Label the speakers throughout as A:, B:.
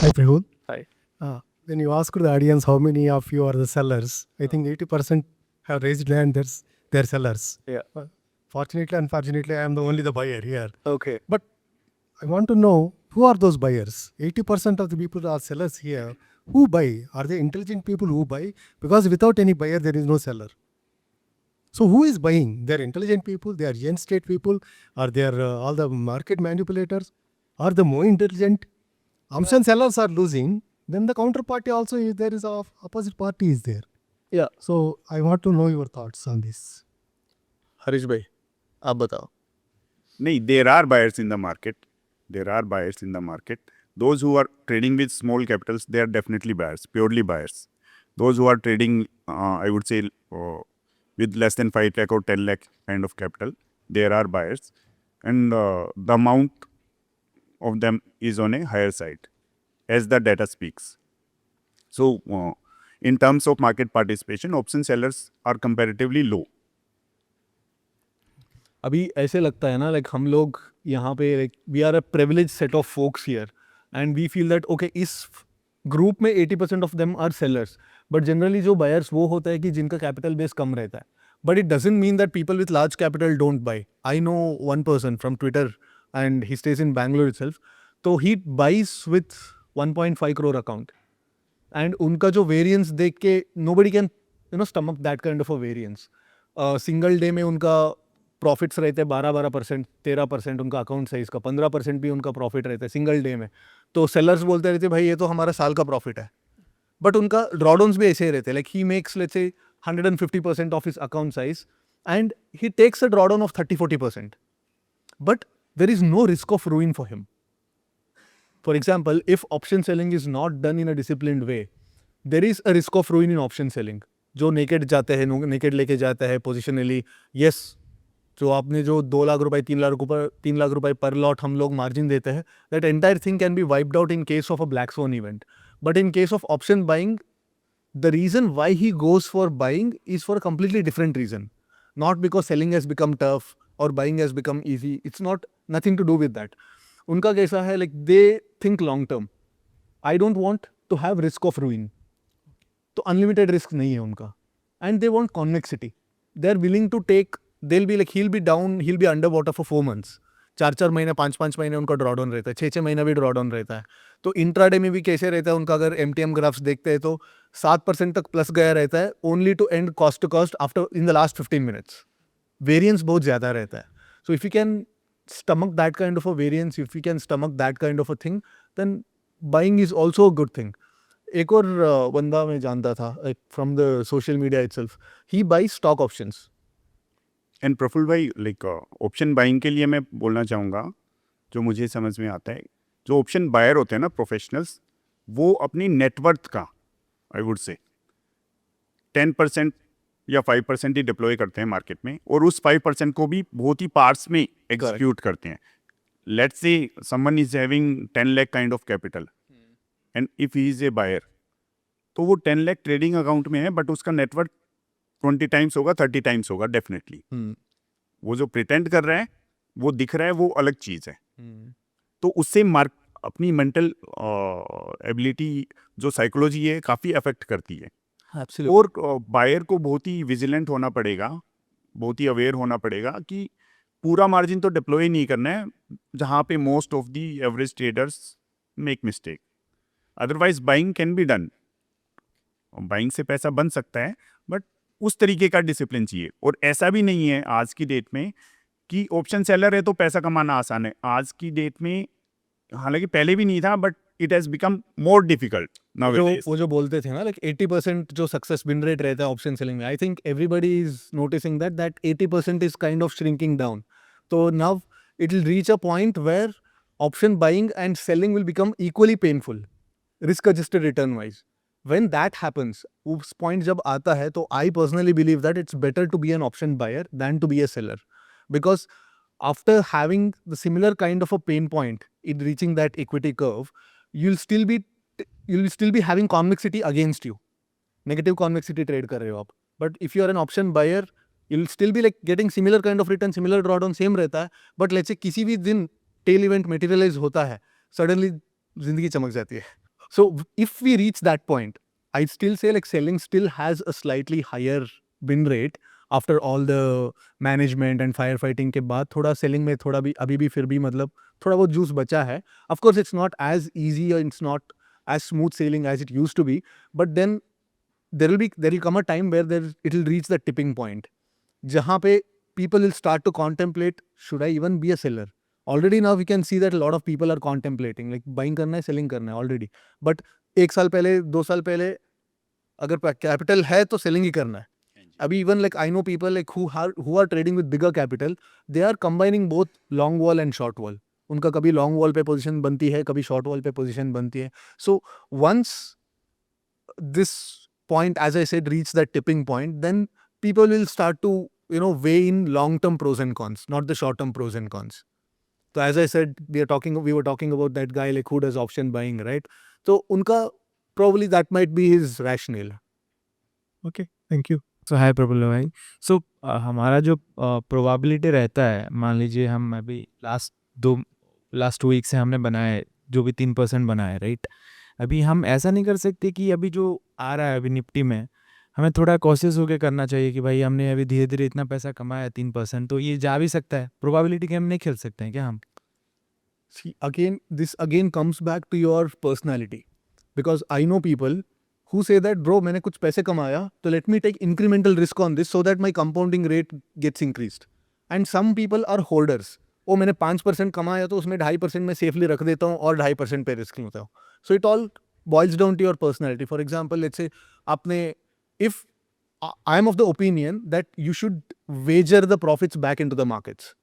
A: Hi, Prahul.
B: Hi.
A: When you ask the audience how many of you are the sellers, I think 80% have raised hand. They're sellers.
B: Yeah.
A: Fortunately, unfortunately, I am the only the buyer here.
B: Okay.
A: But I want to know who are those buyers? 80% of the people are sellers here. Who buy? Are they intelligent people who buy? Because without any buyer, there is no seller. So who is buying? They're intelligent people. They are Yen state people. Are they all the market manipulators? Are the more intelligent? Option sellers are losing. Then the counterparty also, if there is a opposite party is there.
B: Yeah.
A: So I want to know your thoughts on this.
B: Harish भाई आप बताओ.
C: नहीं, there are buyers in the market. There are buyers in the market. Those who are trading with small capitals, they are definitely buyers, purely buyers. Those who are trading, I would say, with less than 5 lakh or 10 lakh kind of capital, there are buyers. And the amount of them is on a higher side, as the data speaks. So, in terms of market participation, option sellers are comparatively low.
B: अभी ऐसे लगता है ना, like हम लोग यहाँ पे like we are a privilege set of folks here and we feel that okay इस ग्रुप में 80% of them are sellers. But generally जो बायर्स वो होता है कि जिनका कैपिटल बेस कम रहता है. But it doesn't mean that people with large capital don't buy. I know one person from Twitter and he stays in Bangalore itself. तो he buys with 1.5 crore account and उनका जो वेरिएंस देख के nobody can stomach that kind of a variance. Single day में उनका profits रहते हैं 12% 13%. उनका अकाउंट साइज का 15% भी उनका प्रॉफिट रहता है सिंगल डे में. तो सेलर्स बोलते रहते भाई ये तो हमारा साल का प्रॉफिट है. बट उनका ड्रॉडाउन्स भी ऐसे ही रहते हैं. Like he makes let's say 150% of his account size and he takes a drawdown of 30-40%. But there is no risk of ruin for him. For example, if option selling is not done in a disciplined way, there is a risk of ruin in option selling. जो naked जाते हैं, naked लेके जाता है positionally. Yes, जो आपने जो 2 लाख रुपए 3 लाख रुपए पर लॉट हम लोग मार्जिन देते हैं, that entire thing can be wiped out in case of a black sworn event. But in case of option buying, the reason why he goes for buying is for a completely different reason. Not because selling has become tough or buying has become easy. It's nothing to do with that. उनका कैसा है, like they think long term. I don't want to have risk of ruin. तो unlimited risk नहीं है उनका. And they want convexity. They're willing to take, they'll be like, he'll be down, he'll be underwater for 4 months. 4-4 महीने 5-5 महीने उनका drawdown रहता है. 6-6 महीना भी ड्रॉडाउन रहता है. तो इंट्राडे में भी कैसे रहता है उनका, अगर MTM ग्राफ्स देखते हैं तो 7% तक प्लस गया रहता है, only to end cost to cost after in the last 15 minutes. Variance बहुत ज़्यादा रहता है. So if you can stomach that kind of a variance, if you can stomach that kind of a thing, then buying is also a good thing. एक और बंदा मैं जानता था from the social media itself, he buy stock options.
C: And Praful भाई, like option buying के लिए मैं बोलना चाहूँगा, जो मुझे समझ में आता है, जो ऑप्शन बायर होते हैं ना प्रोफेशनल्स, वो अपनी नेटवर्थ का आई वुड से 10% या 5% ही डिप्लॉय करते हैं मार्केट में, और उस 5% को भी बहुत ही पार्ट्स में एग्जीक्यूट करते हैं. Let's say someone is having 10 lakh kind of capital and if he is a buyer, तो वो 10 लाख ट्रेडिंग अकाउंट में है, बट उसका नेटवर्क 20 टाइम्स होगा, 30 टाइम्स होगा डेफिनेटली. वो जो प्रिटेंड कर रहा है, वो दिख रहा है, वो अलग चीज़ है. तो उससे अपनी मेंटल एबिलिटी, जो साइकोलॉजी है, काफ़ी अफेक्ट करती है. और बायर को बहुत ही विजिलेंट होना पड़ेगा, बहुत ही अवेयर होना पड़ेगा कि पूरा मार्जिन तो डिप्लॉय नहीं करना है, जहाँ पे most of the average traders make mistake. Otherwise buying can be done, buying से पैसा बन सकता है, बट उस तरीके का डिसिप्लिन चाहिए. और ऐसा भी नहीं है आज की डेट में कि ऑप्शन सेलर है तो पैसा कमाना आसान है. आज की डेट में, हालांकि पहले भी नहीं था, but it has become more difficult nowadays.
B: वो जो बोलते थे ना, लाइक 80% जो सक्सेस विन रेट रहता है ऑप्शन सेलिंग में, I think everybody is noticing that 80% is kind of shrinking down. तो now it will reach a point where option buying and selling will become equally painful, risk adjusted return wise. When that happens, उस point जब आता है, तो I personally believe that it's better to be an option buyer than to be a seller. Because after having the similar kind of a pain point in reaching that equity curve, you'll still be having convexity against you. Negative convexity trade कर रहे हो आप. But if you are an option buyer, you'll still be like getting similar kind of return, similar drawdown, same रहता है. But let's say किसी भी दिन tail event materialize होता है, suddenly जिंदगी चमक जाती है. So if we reach that point, I'd still say like selling still has a slightly higher win rate after all the management and firefighting के बाद थोड़ा selling में थोड़ा भी अभी भी फिर भी मतलब थोड़ा बहुत juice बचा है. Of course it's not as easy or it's not as smooth sailing as it used to be, but then there will come a time where it will reach the tipping point जहाँ पे people will start to contemplate, should I even be a seller? Already now we can see that a lot of people are contemplating like buying करना है selling करना है already. But 1 साल पहले 2 साल पहले अगर capital है तो selling ही करना है. अभी even like I know people like who are trading with bigger capital, they are combining both long wall and short wall. उनका कभी long wall पे position बनती है, कभी short wall पे position बनती है. So once this point, as I said, reach that tipping point, then people will start to weigh in long-term pros and cons, not the short-term pros and cons. So as I said, we were talking about that guy like who does option buying, right? So unka probably that might be his rationale.
A: Okay, thank you.
D: सो हाय प्रफुल्ल भाई. सो हमारा जो probability रहता है, मान लीजिए हम अभी last 2 week से हमने बनाए जो भी 3% बनाए, राइट. अभी हम ऐसा नहीं कर सकते कि अभी जो आ रहा है अभी निफ्टी में हमें थोड़ा कॉशियस होकर करना चाहिए कि भाई हमने अभी धीरे धीरे इतना पैसा कमाया 3%, तो ये जा भी सकता है. प्रोबेबिलिटी गेम नहीं खेल सकते हैं क्या हम?
B: See, this again comes back to your personality. Because I know people who say that, bro, मैंने कुछ पैसे कमाया, तो let me take incremental risk on this so that my compounding rate gets increased. And some people are holders. ओ मैंने 5% कमाया तो उसमें 2.5% मैं सेफली रख देता हूँ और 2.5% पे रिस्क लेता हूँ. So it all boils down to your personality. For example, let's say if I am of the opinion that you should wager the profits back into the markets.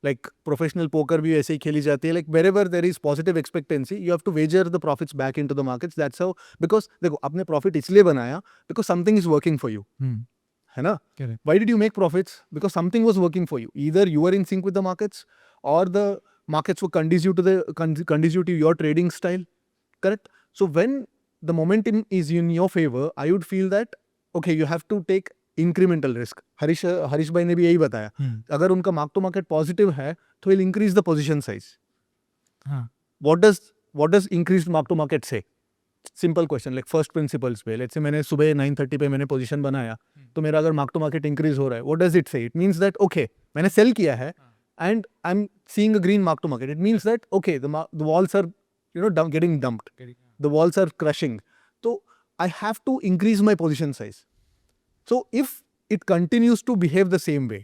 B: Like professional poker भी ऐसे ही खेली जाती है. Like wherever there is positive expectancy, you have to wager the profits back into the markets. That's how, because देखो आपने profit इसलिए बनाया because something is working for you. है ना?
D: Correct.
B: Why did you make profits? Because something was working for you. Either you were in sync with the markets or the markets were conducive to your trading style. Correct? So when the momentum is in your favor, I would feel that okay, you have to take incremental risk. Harish भाई ने भी यही बताया. अगर उनका mark to market positive है तो will increase the position size.
D: हाँ.
B: What does increase mark to market से? Simple question, like first principles पे. लेट्स से मैंने सुबह 9:30 पे मैंने पोजीशन बनाया, तो मेरा अगर मार्क टू मार्केट इंक्रीज हो रहा है, what does it say? It means that okay मैंने सेल किया है and I am seeing a green mark to market. It means that okay the walls are getting dumped, the walls are crushing. तो I have to increase my position size. So if it continues to behave the same way,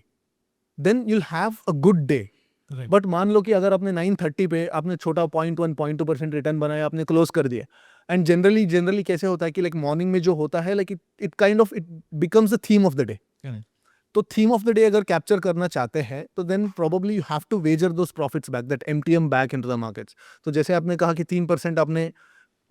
B: then you'll have a good day.
D: Right.
B: But मान लो कि अगर आपने 9:30 पे आपने छोटा 0.1 0.2% return बनाया, आपने क्लोज कर दिया. एंड जनरली कैसे होता है कि लाइक मॉर्निंग में जो होता है like it kind of it becomes the theme of the day. तो थीम ऑफ द डे अगर कैप्चर करना चाहते हैं तो then probably you have to wager those profits back, that MTM back into the markets. तो जैसे आपने कहा कि 3% आपने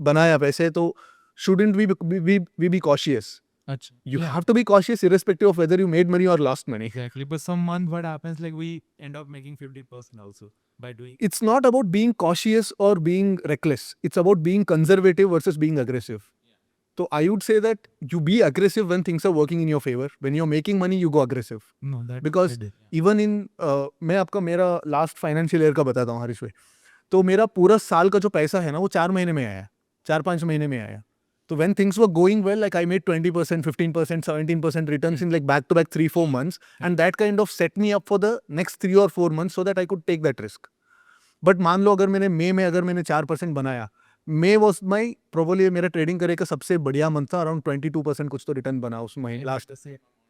B: बनाया पैसे, तो shouldn't we be cautious?
D: अच्छा.
B: You have to be cautious irrespective of whether you made money or lost money.
D: Exactly. But some month what happens, like we end up making 50% also by doing.
B: It's not about being cautious or being reckless. It's about being conservative versus being aggressive. So I would say that you be aggressive when things are working in your favor. When you're making money, you go aggressive.
D: No, that
B: Because
D: I did.
B: even in मैं आपका मेरा last financial year का बताता हूँ हरीश भाई. तो मेरा पूरा साल का जो पैसा है ना वो 4 महीने में आया, 4-5 महीने में आया. So when things were going well, like I made 20%, 15%, 17% returns in like back-to-back 3-4 months, and that kind of set me up for the next 3 or 4 months so that I could take that risk. But मान लो अगर मैंने मई में अगर मैंने 4% बनाया, May was my probably मेरा trading करे का सबसे बढ़िया मंथ था. अराउंड 22% कुछ तो रिटर्न बना उस महीने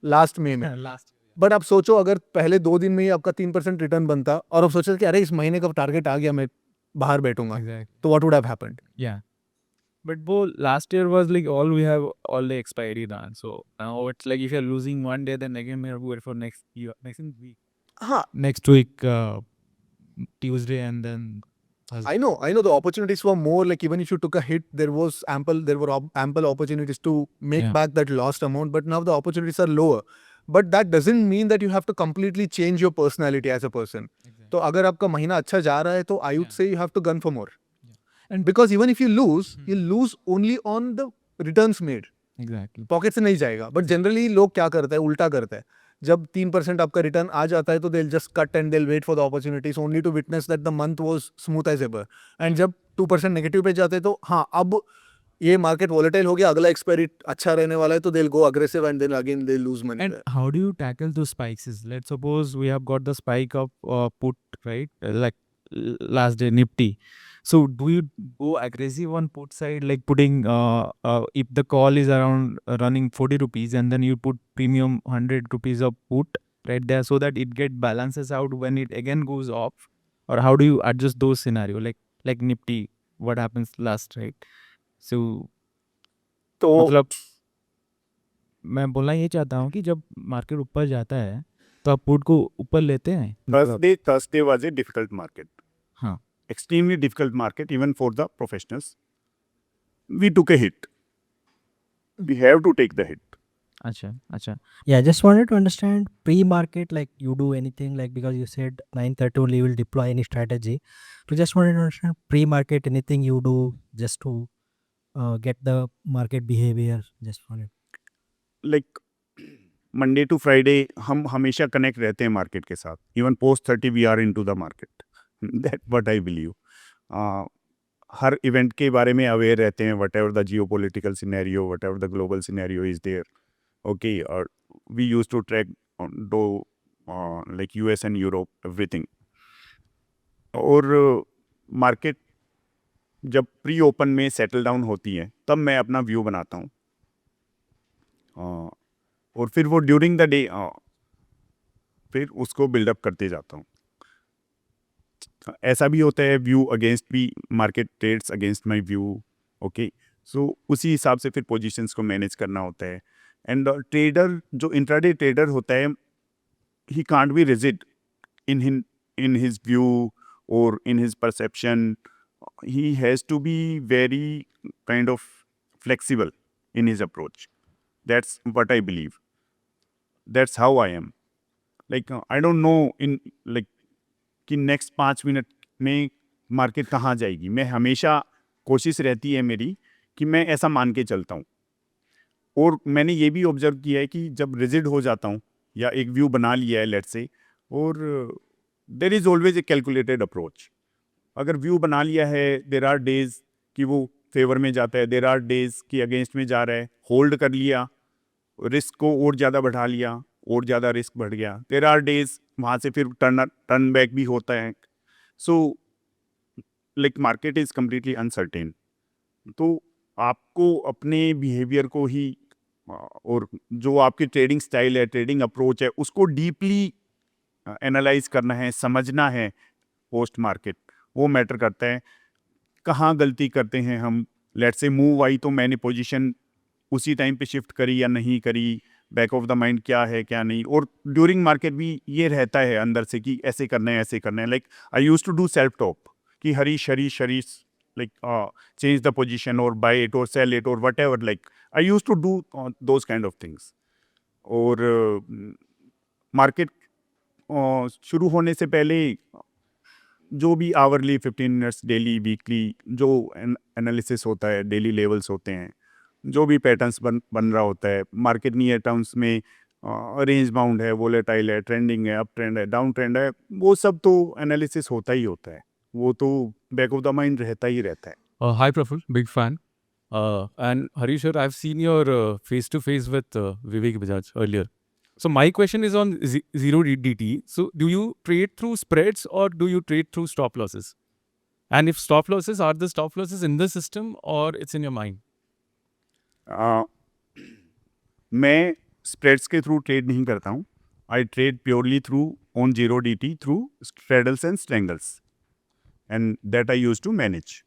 B: लास्ट मई में.
D: Last.
B: बट आप सोचो अगर पहले 2 दिन में ही आपका 3% रिटर्न बनता और आप सोचो कि अरे इस महीने का टारगेट आ गया, मैं बाहर बैठूंगा,
D: Exactly.
B: तो what would have happened?
D: Yeah. But bro, last year was like we have all the expiry done. So now it's like if you're losing one day, then again we have to wait for next week.
B: हाँ,
D: Next week, Tuesday, and then Thursday.
B: I know the opportunities were more, like even if you took a hit, there were ample opportunities to make
D: Yeah.
B: back that lost amount, but now the opportunities are lower. But that doesn't mean that you have to completely change your personality as a person.
D: Exactly.
B: तो अगर आपका महीना अच्छा जा रहा है तो I would
D: Yeah.
B: say you have to gun for more.
D: Yeah.
B: And because even if you lose, you'll lose only on the returns made.
D: Exactly.
B: Pocket से नहीं जाएगा. बट जनरली लोग क्या करते हैं, उल्टा करते हैं. जब 3% आपका रिटर्न आ जाता है तो they'll just cut and they'll wait for the opportunities only to witness that the month was smooth as ever. And जब 2% नेगेटिव पे जाते हैं तो हाँ अब ये मार्केट वॉलेटाइल हो गया, अगला एक्सपायरी अच्छा रहने वाला है तो they will go aggressive and then again they lose money.
D: And how do you tackle those spikes? Let's suppose we have got the spike of put, right? Like last day Nifty. So do you go aggressive on put side, like putting if the call is around running 40 rupees and then you put premium 100 rupees of put right there so that it get balances out when it again goes off? Or how do you adjust those scenario? Like Nifty, what happens last, right? So
C: तो
D: मतलब मैं बोलना ये चाहता हूँ कि जब market ऊपर जाता है तो आप पुट को ऊपर लेते हैं.
C: Thursday was a difficult market.
D: हाँ.
C: Extremely difficult market even for the professionals. We took a hit. We have to take the hit.
D: अच्छा.
E: Yeah, just wanted to understand pre-market, like you do anything, like because you said 9:30 only you will deploy any strategy. So just wanted to understand pre-market, anything you do just to get the market behavior. Just wanted.
C: Like Monday to Friday हम हमेशा connect रहते हैं market के साथ. Even post 30 we are into the market. That what I believe. हर event के बारे में अवेयर रहते हैं. Whatever the geopolitical scenario, whatever the global scenario is there. Okay, और we use to track though like US and Europe everything. और market जब pre open में सेटल डाउन होती है तब मैं अपना व्यू बनाता हूँ. और फिर वो ड्यूरिंग द डे फिर उसको बिल्डअप करते जाता हूँ. ऐसा भी होता है व्यू अगेंस्ट भी, market trades against my view. Okay, so उसी हिसाब से फिर पोजीशंस को मैनेज करना होता है. एंड ट्रेडर जो इंट्राडे ट्रेडर होता है, he can't be rigid in his view और in his perception. He has to be very kind of flexible in his approach. That's what I believe. That's how I am. Like I don't know in like कि next 5 minute में market कहाँ जाएगी. मैं हमेशा कोशिश रहती है मेरी कि मैं ऐसा मान के चलता हूँ. और मैंने ये भी ऑब्जर्व किया है कि जब रिजिड हो जाता हूँ या एक व्यू बना लिया है लेट्स से, और there is always a calculated approach. अगर व्यू बना लिया है, देर आर डेज कि वो फेवर में जाता है, देर आर डेज कि अगेंस्ट में जा रहा है, होल्ड कर लिया, रिस्क को और ज़्यादा बढ़ा लिया, और ज़्यादा रिस्क बढ़ गया. देर आर डेज वहाँ से फिर टर्न बैक भी होता है. So like market is completely uncertain. तो आपको अपने बिहेवियर को ही और जो आपकी ट्रेडिंग स्टाइल है, ट्रेडिंग अप्रोच है, उसको डीपली एनालाइज करना है, समझना है. पोस्ट मार्केट वो मैटर करता है. कहाँ गलती करते हैं हम. लेट्स से मूव आई तो मैंने पोजीशन उसी टाइम पे शिफ्ट करी या नहीं करी, बैक ऑफ द माइंड क्या है क्या नहीं. और ड्यूरिंग मार्केट भी ये रहता है अंदर से कि ऐसे करना है ऐसे करना है. Like I use to do self talk कि Harish like change the position और बाय इट और सेल इट और whatever. Like I use to do those kind of things. और मार्केट शुरू होने से पहले जो भी आवरली 15 मिनट्स डेली वीकली जो एनालिसिस होता है, डेली लेवल्स होते हैं, जो भी पैटर्न्स बन रहा होता है, मार्केट नियर टर्म्स में रेंज बाउंड है, वोलेटाइल है, ट्रेंडिंग है, अप ट्रेंड है, डाउन ट्रेंड है, वो सब तो एनालिसिस होता ही होता है. वो तो बैक ऑफ द माइंड रहता ही रहता है.
F: Hi Praful, big fan. And Harish, sir, I've seen your face to face with Vivek Bajaj earlier. So my question is on zero DT. So do you trade through spreads or do you trade through stop losses? And if stop losses, are the stop losses in the system or it's in your mind?
C: मैं spreads के through trade नहीं करता हूँ. I trade purely through on zero DT through straddles and strangles, and that I use to manage.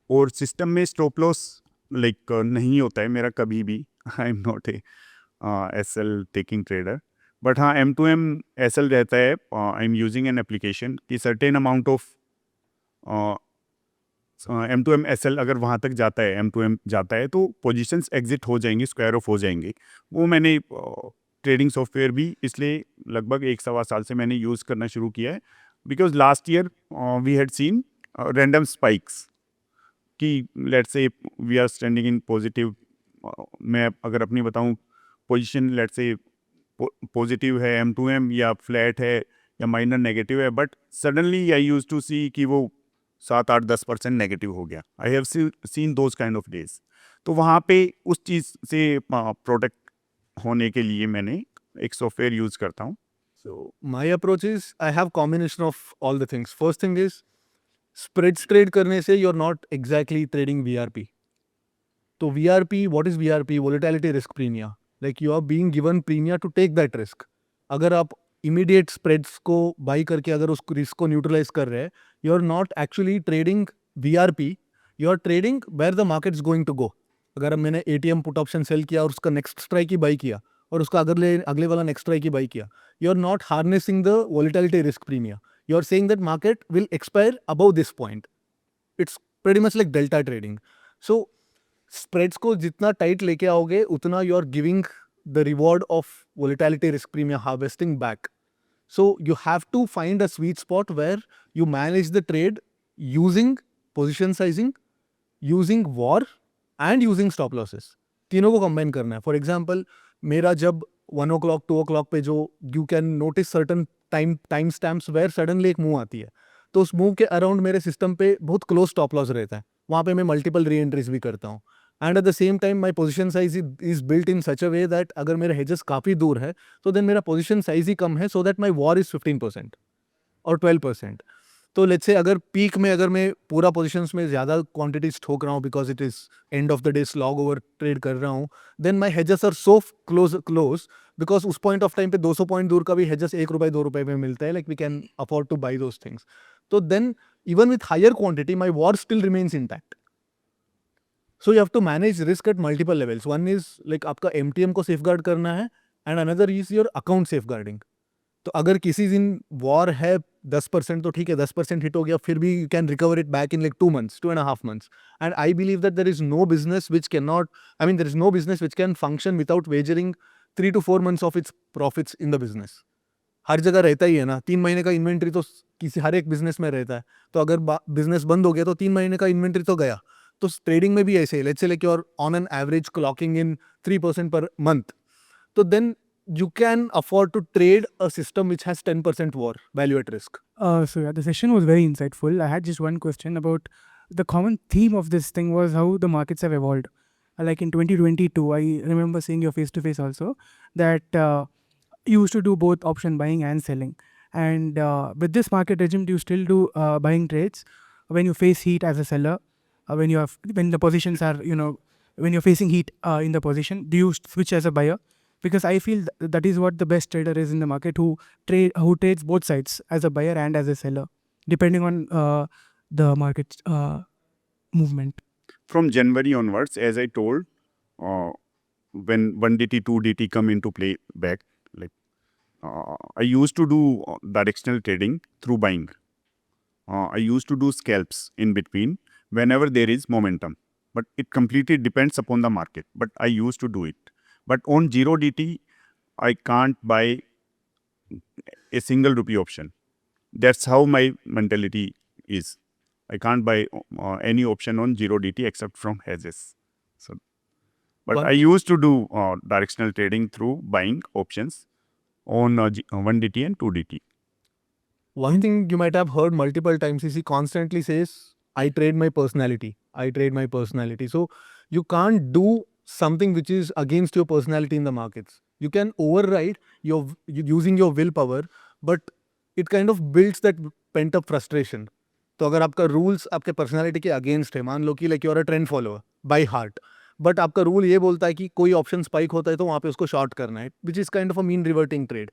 C: और system में stop loss like नहीं होता है मेरा कभी भी. I am not a SL taking trader. But हाँ, M2M SL रहता है. I am using an application कि certain amount of M2M SL अगर वहाँ तक जाता है, M2M जाता है तो पोजीशंस एग्जिट हो जाएंगी, स्क्वायर ऑफ हो जाएंगे. वो मैंने ट्रेडिंग सॉफ्टवेयर भी इसलिए लगभग 1-1.25 साल से मैंने यूज़ करना शुरू किया है. Because last year we had seen random spikes कि let's say we are standing in positive. मैं अगर अपनी बताऊँ, पोजीशन लेट्स से पॉजिटिव है M2M या फ्लैट है या माइनर नेगेटिव है, but suddenly I use to see कि वो 7-8-10% नेगेटिव हो गया. I have seen those kind of days. तो वहाँ पे उस चीज़ से प्रोटेक्ट होने के लिए मैंने एक सॉफ्टवेयर यूज़ करता हूँ.
B: So my approach is I have combination of all the things. First thing is spreads trade करने से you're not exactly trading VRP. तो VRP, what is VRP? Volatility risk premium. Like you are being given premium to take that risk. अगर आप immediate spreads को buy करके अगर उस risk को neutralize कर रहे हैं, you're not actually trading VRP. You're trading where the market is going to go. अगर अब मैंने ATM put option sell किया और उसका next strike ही buy किया और उसका अगले वाला next strike ही buy किया, you're not harnessing the volatility risk premium. You're saying that market will expire above this point. It's pretty much like delta trading. So spreads को जितना tight लेके आओगे उतना you are giving the reward of volatility risk premium harvesting back. So you have to find a sweet spot where you manage the trade using position sizing, using VAR and using stop losses. तीनों को combine करना है. For example, मेरा जब 1 o'clock 2 o'clock पे जो you can notice certain time stamps where suddenly एक move आती है, तो उस मूव के अराउंड मेरे सिस्टम पे बहुत क्लोज स्टॉप लॉस रहता है. वहाँ पे मैं मल्टीपल री एंट्रीज भी करता हूँ. And eight the same time my position size is built in such a way that अगर मेरे हेजेस काफ़ी दूर है तो देन मेरा पोजिशन साइज ही कम है, so that my war is 15% और 12%. तो लेट्स से अगर पीक में अगर मैं पूरा पोजीशंस में ज़्यादा क्वांटिटीज ठोक रहा हूँ because it is end of the day slog over trade कर रहा हूँ, then my hedges are so close because उस पॉइंट ऑफ टाइम पे 200 पॉइंट दूर का भी हेजेस ₹1 ₹2 में मिलता है. Like we can afford to buy those things. तो then even with higher quantity my war still remains intact. So you have to manage risk at multiple levels. One is like आपका MTM को safeguard करना है and another is your account safeguarding. तो अगर किसी दिन war है 10% तो ठीक है, 10% हिट हो गया, फिर भी you can recover it back in like 2 months, 2.5 months. And I believe that there is no business which can not, I mean there is no business which can function without wagering 3 to 4 months of its profits in the business. हर जगह रहता ही है ना, 3 महीने का inventory तो किसी हर एक बिजनेस में रहता है. तो अगर बिजनेस बंद हो गया तो 3 महीने का इन्वेंट्री तो गया. तो ट्रेडिंग में भी ऐसे, let's say like you are on an average clocking in 3% per month, तो then you can afford to trade a system which has 10% war value at risk.
G: So yeah, the session was very insightful. I had just one question about the common theme of this thing was how the markets have evolved. Like in 2022, I remember seeing your face-to-face also that you used to do both option buying and selling. And with this market regime, do you still do buying trades when you face heat as a seller? When the positions are, when you're facing heat in the position, do you switch as a buyer? Because I feel that is what the best trader is in the market, who trades both sides as a buyer and as a seller, depending on the market movement.
C: From January onwards, as I told, when 1DT, 2DT come into play back, like I used to do directional trading through buying. I used to do scalps in between whenever there is momentum. But it completely depends upon the market. But I used to do it. But on 0DT, I can't buy a single rupee option. That's how my mentality is. I can't buy any option on 0DT except from hedges. So, but I used to do directional trading through buying options on 1DT and 2DT.
B: One thing you might have heard multiple times is he constantly says, I trade my personality. I trade my personality. So you can't do something which is against your personality in the markets. You can override using your willpower, but it kind of builds that pent up frustration. तो अगर आपका rules आपके personality के against है, मान लो कि like you are a trend follower by heart, but आपका रूल ये बोलता है कि कोई ऑप्शन स्पाइक होता है तो वहाँ पे उसको शॉर्ट करना है, which is kind of a mean reverting trade.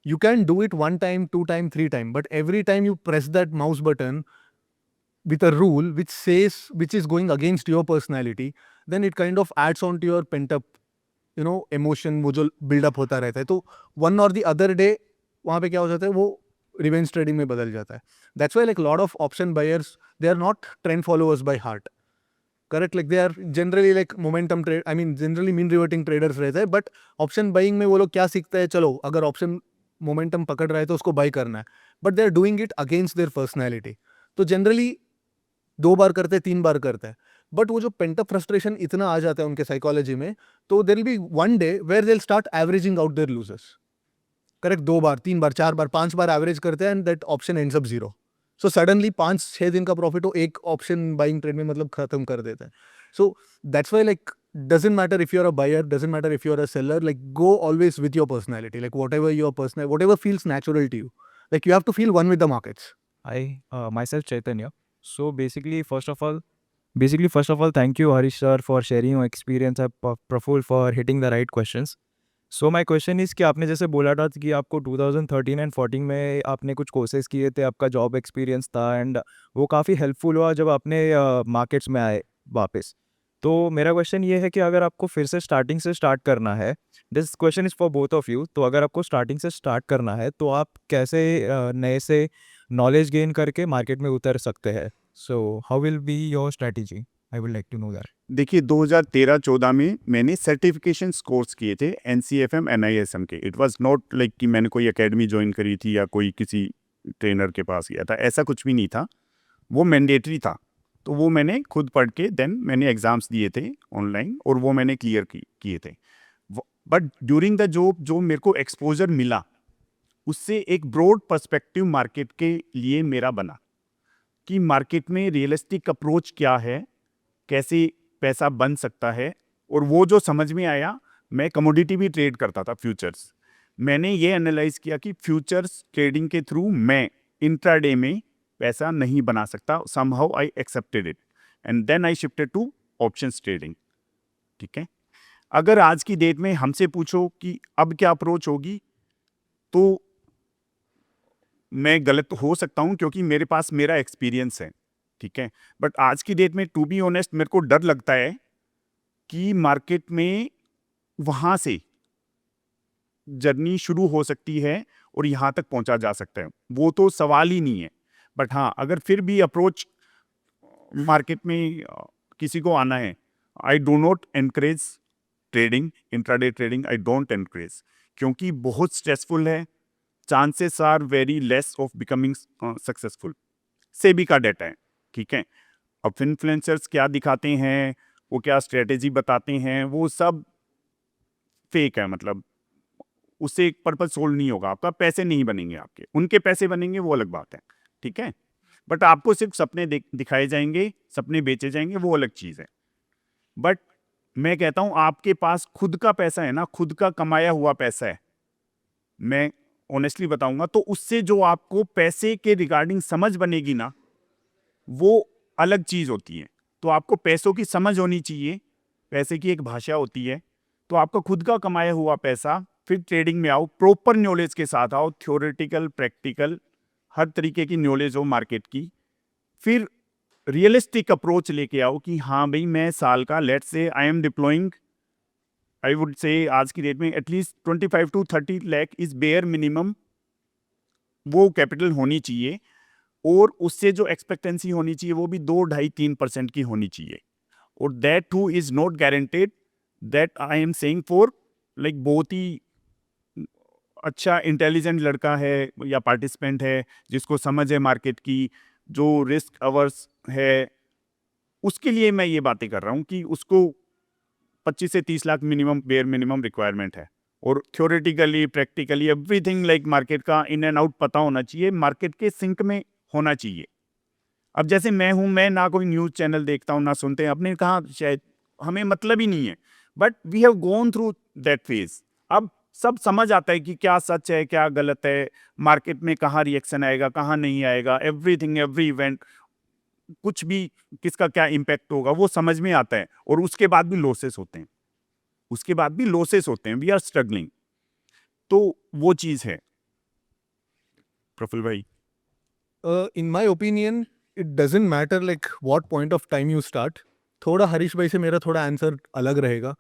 B: You can do it 1 time, 2 time, 3 time, but every time you press that mouse button with a rule which is going against your personality, then it kind of adds on to your pent up, emotion वो जो build-up होता रहता है. तो one or the other day वहाँ पे क्या हो जाता है, वो revenge trading में बदल जाता है. That's why like lot of option buyers, they are not trend followers by heart. Correct? Like they are generally like momentum trade, I mean generally mean reverting traders रहते हैं, but option buying में वो लोग क्या सीखते हैं, चलो अगर option momentum पकड़ रहा है तो उसको buy करना है, but they are doing it against their personality. तो generally 2 बार करते हैं, 3 बार करते हैं, बट वो जो पेंटअप फ्रस्ट्रेशन इतना आ जाता है उनके साइकोलॉजी में, तो there will be one day where they will start averaging out their losers. Correct? 2 बार, 3 बार, 4 बार, 5 बार एवरेज करते हैं and that option ends up 0. So suddenly 5-6 दिन का प्रॉफिट वो एक ऑप्शन बाइंग ट्रेड में मतलब खत्म कर देता है. So that's why like doesn't matter if you're a buyer, doesn't matter if you're a seller, like go always with your personality, like whatever feels natural to you, like you have to feel one with the markets.
D: I myself Chaitanya. So first of all, thank you Harish sir for sharing your experience and Praful for hitting the right questions. So my question is कि आपने जैसे बोला था कि आपको 2013 and 14 में आपने कुछ कोर्सेज किए थे, आपका जॉब एक्सपीरियंस था एंड वो काफ़ी हेल्पफुल हुआ जब आपने मार्केट्स में आए वापस. तो मेरा क्वेश्चन ये है कि अगर आपको फिर से स्टार्टिंग से स्टार्ट करना है, this question is for both of you, तो अगर आपको स्टार्टिंग से स्टार्ट करना है तो आप कैसे नए से नॉलेज गेन करके मार्केट में उतर सकते हैं. So how will be your strategy? I would like to know that.
C: देखिए 2013-14 में मैंने सर्टिफिकेशन कोर्स किए थे NCFM NISM के. इट वाज नॉट लाइक कि मैंने कोई एकेडमी ज्वाइन करी थी या कोई किसी ट्रेनर के पास गया था, ऐसा कुछ भी नहीं था. वो मैंडेटरी था, तो वो मैंने खुद पढ़ के देन मैंने एग्ज़ाम्स दिए थे ऑनलाइन और वो मैंने क्लियर किए थे. बट ड्यूरिंग द जॉब जो मेरे को एक्सपोजर मिला उससे एक ब्रॉड पर्सपेक्टिव मार्केट के लिए मेरा बना कि मार्केट में रियलिस्टिक अप्रोच क्या है, कैसे पैसा बन सकता है. और वो जो समझ में आया, मैं कमोडिटी भी ट्रेड करता था, फ्यूचर्स. मैंने ये एनालाइज किया कि फ्यूचर्स ट्रेडिंग के थ्रू मैं इंट्राडे में पैसा नहीं बना सकता. Somehow I accepted it and then I shifted to options trading. ठीक है. अगर आज की डेट में हमसे पूछो कि अब क्या अप्रोच होगी, तो मैं गलत हो सकता हूँ क्योंकि मेरे पास मेरा एक्सपीरियंस है. ठीक है. बट आज की डेट में टू बी ऑनेस्ट मेरे को डर लगता है कि मार्केट में वहाँ से जर्नी शुरू हो सकती है और यहाँ तक पहुँचा जा सकता है. वो तो सवाल ही नहीं है. बट हाँ, अगर फिर भी अप्रोच मार्केट में किसी को आना है, I do not encourage trading, intraday trading I don't encourage, क्योंकि बहुत स्ट्रेसफुल है. Chances are very less of becoming successful. SEBI का डेटा है. ठीक है. अब इन्फ्लुएंसर्स क्या दिखाते हैं, वो क्या स्ट्रेटेजी बताते हैं, वो सब फेक है. मतलब उससे एक पर्पज सोल्व नहीं होगा आपका, पैसे नहीं बनेंगे आपके. उनके पैसे बनेंगे वो अलग बात है. ठीक है. बट आपको सिर्फ सपने दिखाए जाएंगे, सपने बेचे जाएंगे, वो अलग चीज़ है. बट मैं कहता हूँ आपके पास खुद का पैसा है ना, खुद का कमाया हुआ पैसा है, मैं ऑनेस्टली बताऊंगा, तो उससे जो आपको पैसे के रिगार्डिंग समझ बनेगी ना, वो अलग चीज़ होती है. तो आपको पैसों की समझ होनी चाहिए, पैसे की एक भाषा होती है. तो आपका खुद का कमाया हुआ पैसा, फिर ट्रेडिंग में आओ, प्रॉपर नॉलेज के साथ आओ, थ्योरेटिकल प्रैक्टिकल हर तरीके की नॉलेज हो मार्केट की. फिर रियलिस्टिक अप्रोच लेके आओ कि हाँ भाई, मैं साल का let's say I M deploying, I would say आज की डेट में at least 25 to 30 lakh is bare minimum. वो कैपिटल होनी चाहिए और उससे जो एक्सपेक्टेंसी होनी चाहिए वो भी 2-2.5-3% की होनी चाहिए. और that two is not guaranteed. That I am saying for like बहुत ही अच्छा इंटेलिजेंट लड़का है या पार्टिसिपेंट है जिसको समझ है मार्केट की, जो रिस्क अवर्स है, उसके लिए मैं ये बातें कर रहा हूँ कि उसको 25 से 30 lakh minimum bare minimum requirement है. और theoretically practically everything like market का इन एंड आउट पता होना चाहिए, मार्केट के सिंक में होना चाहिए. अब जैसे मैं हूँ, मैं ना कोई न्यूज़ चैनल देखता हूँ ना सुनते हैं, अपने कहाँ शायद हमें मतलब ही नहीं है. But we have gone through that phase. अब सब समझ आता है कि क्या सच है क्या गलत है, मार्केट में कहाँ रिएक्शन आएगा कहाँ नहीं आएगा, एवरीथिंग एवरी इवेंट, कुछ भी किसका क्या इम्पैक्ट होगा वो समझ में आता है. और उसके बाद भी लॉसेस होते हैं, उसके बाद भी लॉसेस होते हैं, वी आर स्ट्रगलिंग. तो वो चीज़ है. प्रफुल भाई,
B: In my opinion, it doesn't matter like what point of time you start. थोड़ा हरीश भाई से मेरा थोड़ा आंसर अलग रहेगा,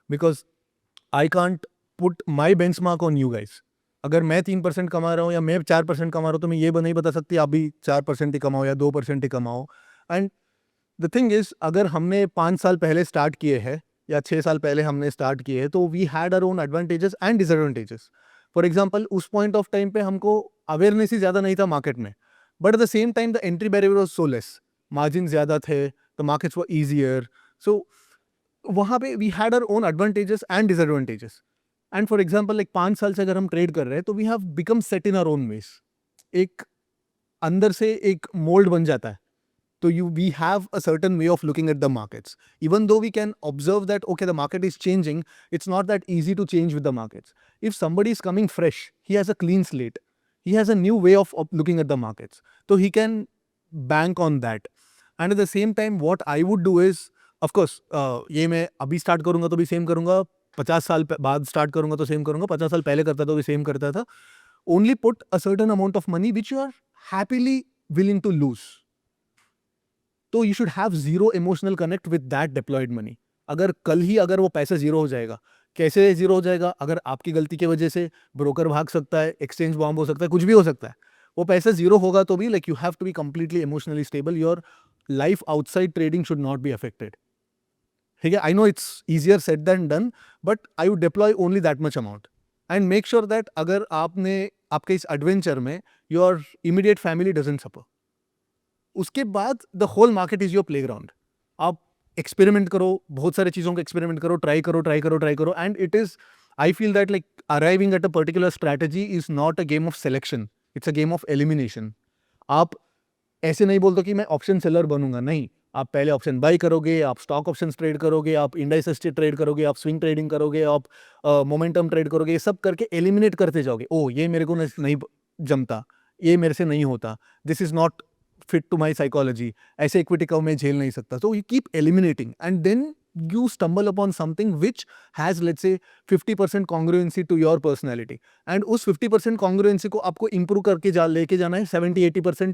B: because I can't put my benchmark on you guys. अगर मैं 3% कमा रहा हूँ या मैं 4% कमा रहा हूँ तो मैं ये नहीं बता सकती आप भी 4% ही कमाओ या 2% ही कमाओ. एंड द थिंग इज, अगर हमने 5 साल पहले स्टार्ट किए हैं या 6 साल पहले हमने स्टार्ट किए हैं, तो we had our own advantages and disadvantages. For example, उस पॉइंट ऑफ टाइम पे हमको अवेयरनेस ही ज़्यादा नहीं था मार्केट में, but at the same time the entry barrier was so less, margin ज़्यादा थे, the markets were easier. So वहाँ पे we had our own advantages and disadvantages. And for example, like 5 साल से अगर हम ट्रेड कर रहे हैं तो we have become set in our own ways. एक अंदर से एक मोल्ड बन जाता है. So we have a certain way of looking at the markets. Even though we can observe that, okay, the market is changing, it's not that easy to change with the markets. If somebody is coming fresh, he has a clean slate. He has a new way of looking at the markets. So he can bank on that. And at the same time, what I would do is, of course, ये मैं अभी start करूँगा तो भी same करूँगा, 50 साल बाद start करूँगा तो same करूँगा, 50 साल पहले करता था तो भी same करता था. Only put a certain amount of money which you are happily willing to lose. तो you should have zero emotional connect with that deployed money. अगर कल ही अगर वो पैसा जीरो हो जाएगा, कैसे जीरो हो जाएगा? अगर आपकी गलती की वजह से ब्रोकर भाग सकता है, एक्सचेंज बॉम्ब हो सकता है, कुछ भी हो सकता है. वो पैसा जीरो होगा तो भी like you have to be completely emotionally stable. Your life outside trading should not be affected. ठीक है, I know it's easier said than done, but I would deploy only that much amount and make sure that अगर आपने आपके इस adventure में your immediate family doesn't suffer. उसके बाद the whole market is your playground. आप experiment करो, बहुत सारी चीज़ों को एक्सपेरिमेंट करो, ट्राई करो and it is, I feel that like arriving at a particular strategy is not a game of selection, it's a game of elimination. आप ऐसे नहीं बोलते कि मैं ऑप्शन सेलर बनूंगा, नहीं. आप पहले ऑप्शन बाई करोगे, आप स्टॉक ऑप्शंस ट्रेड करोगे, आप इंडाइसेस ट्रेड करोगे, आप स्विंग ट्रेडिंग करोगे, आप मोमेंटम ट्रेड करोगे. ये सब करके एलिमिनेट करते जाओगे. ओ ये मेरे को नहीं जमता, ये मेरे से नहीं होता, this is not fit to my psychology, ऐसे इक्विटी को मैं झेल नहीं सकता. So you keep eliminating and then you stumble upon something which has let's say 50% congruency to your personality and उस 50% congruency को आपको improve करके लेके जाना है. 70-80%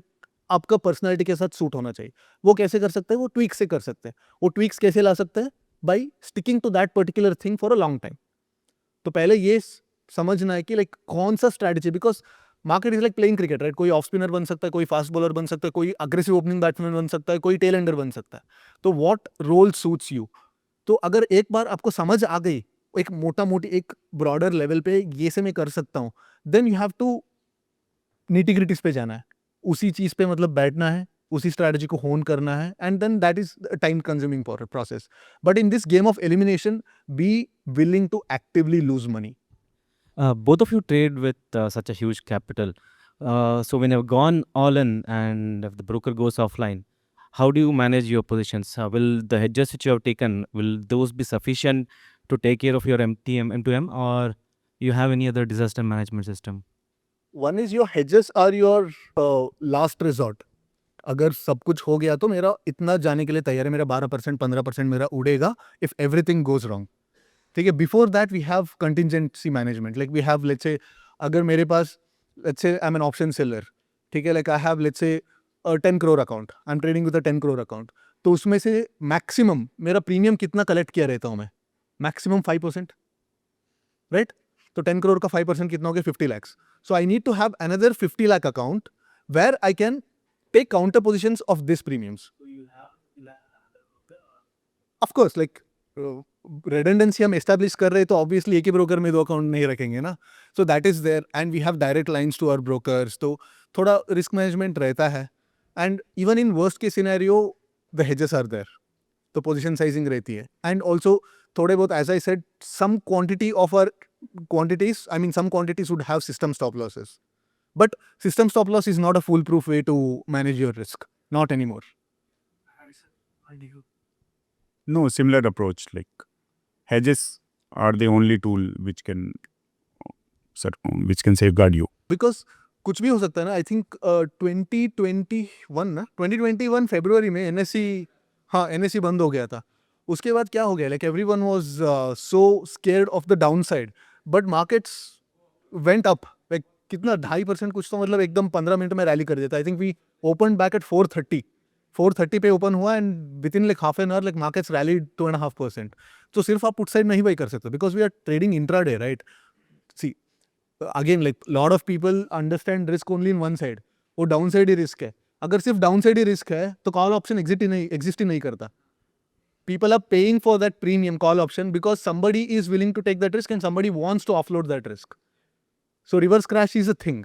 B: आपका personality के साथ सूट होना चाहिए. वो कैसे कर सकते हैं? वो tweaks से कर सकते हैं. वो tweaks कैसे ला सकते हैं? By sticking to that particular thing for a long time. तो पहले ये समझना है कि लाइक कौन सा strategy, because market is like playing cricket, right. कोई ऑफ स्पिनर बन सकता है, कोई फास्ट बॉलर बन सकता है, कोई अग्रेसिव ओपनिंग बैट्समैन बन सकता है, कोई टेल एंडर बन सकता है. तो व्हाट रोल सूट्स यू. तो अगर एक बार आपको समझ आ गई एक मोटा मोटी एक ब्रॉडर लेवल पे ये से मैं कर सकता हूँ, then you have to nitty-gritties पे जाना है. उसी चीज पे मतलब बैठना है, उसी स्ट्रैटेजी को होन करना है and then that is time consuming process. But in this game of elimination be willing to actively lose money.
D: Both of you trade with such a huge capital. So when you've gone all in and if the broker goes offline, how do you manage your positions? Will the hedges which you have taken, will those be sufficient to take care of your M2M, or you have any other disaster management system?
B: One is your hedges are your last resort. अगर सब कुछ हो गया तो मेरा इतना जाने के लिए तैयार है, मेरा 12% 15% मेरा उड़ेगा इफ एवरीथिंग गोज रॉन्ग. ठीक है, before that we have contingency management. Like we have let's say अगर मेरे पास let's say I am an option seller, ठीक है, like I have let's say 10 crore account, I am trading with a 10 crore account. तो उसमें से मैक्सिमम मेरा premium कितना कलेक्ट किया रहता हूँ मैं? Maximum 5%, right. तो 10 करोड़ का 5% कितना हो गया? 50 lakhs. So I need to have another 50 lakh account where I can take counter positions of this premiums. Of course, like redundancy हम establish कर रहे हैं तो obviously एक ही broker में 2 account नहीं रखेंगे ना. So that is there and we have direct lines to our brokers. तो थोड़ा risk management रहता है and even in worst case scenario the hedges are there. तो position sizing रहती है and also थोड़े बहुत as I said some quantity of our quantities, I mean some quantities would have system stop losses. But system stop loss is not a foolproof way to manage your risk. Not anymore.
C: No, similar approach. Like hedges are the only tool which can safeguard you.
B: Because कुछ भी हो सकता है ना. I think 2021 फरवरी में NSE बंद हो गया था. उसके बाद क्या हो गया? Like everyone was so scared of the downside, but markets went up. Like कितना 2.5% कुछ तो मतलब एकदम 15 मिनट में रैली कर देता. I think we opened back at 430 पे ओपन हुआ and with in like half an hour like markets rallied 2.5%. तो सिर्फ आप पुट साइड नहीं बाई कर सकते because we are trading intraday, right. See again like lot of people understand risk only in one side. वो down side ही risk है. अगर सिर्फ डाउन साइड ही रिस्क है तो कॉल ऑप्शन एग्जिस्ट ही नहीं करता. People are paying for that premium call option because somebody is willing to take that risk and somebody wants to offload that risk. So reverse crash is a thing.